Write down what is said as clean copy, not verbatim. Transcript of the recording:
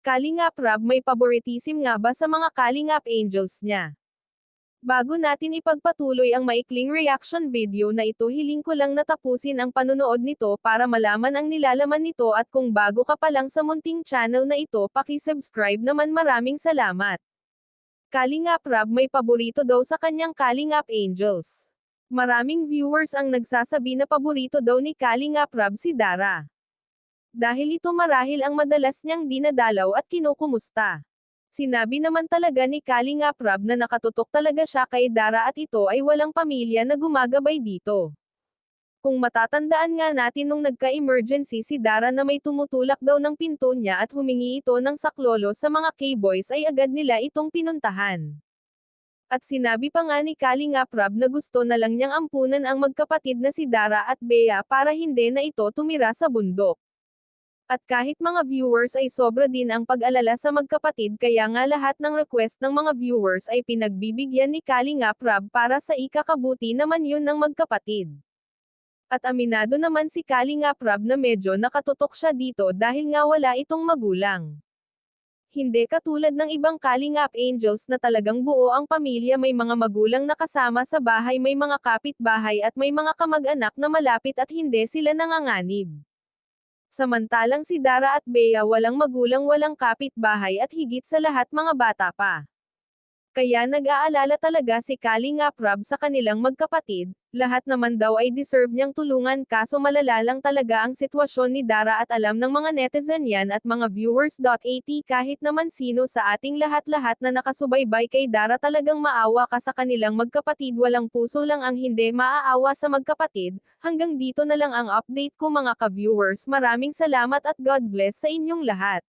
Kalingap Rab may favoritism nga ba sa mga Kalingap Angels niya? Bago natin ipagpatuloy ang maikling reaction video na ito, hiling ko lang na tapusin ang panunood nito para malaman ang nilalaman nito, at kung bago ka pa lang sa munting channel na ito, paki-subscribe naman. Maraming salamat. Kalingap Rab may paborito daw sa kanyang Kalingap Angels. Maraming viewers ang nagsasabi na paborito daw ni Kalingap Rab si Dara. Dahil ito marahil ang madalas niyang dinadalaw at kinukumusta. Sinabi naman talaga ni Kalingap Rab na nakatutok talaga siya kay Dara at ito ay walang pamilya na gumagabay dito. Kung matatandaan nga natin nung nagka-emergency si Dara na may tumutulak daw ng pinto niya at humingi ito ng saklolo sa mga K-boys, ay agad nila itong pinuntahan. At sinabi pa nga ni Kalingap Rab na gusto na lang niyang ampunan ang magkapatid na si Dara at Bea para hindi na ito tumira sa bundok. At kahit mga viewers ay sobra din ang pag-alala sa magkapatid, kaya nga lahat ng request ng mga viewers ay pinagbibigyan ni Kalingap Rab para sa ikakabuti naman yun ng magkapatid. At aminado naman si Kalingap Rab na medyo nakatutok siya dito dahil nga wala itong magulang. Hindi katulad ng ibang Kalingap Angels na talagang buo ang pamilya, may mga magulang na kasama sa bahay, may mga kapitbahay at may mga kamag-anak na malapit at hindi sila nanganganib. Samantalang si Dara at Bea walang magulang, walang kapitbahay at higit sa lahat mga bata pa. Kaya nag-aalala talaga si Kalingap Rab sa kanilang magkapatid. Lahat naman daw ay deserve niyang tulungan, kaso malala lang talaga ang sitwasyon ni Dara at alam ng mga netizen yan at mga viewers. Kahit naman sino sa ating lahat-lahat na nakasubaybay kay Dara, talagang maawa ka sa kanilang magkapatid. Walang puso lang ang hindi maaawa sa magkapatid. Hanggang dito na lang ang update ko mga ka-viewers. Maraming salamat at God bless sa inyong lahat.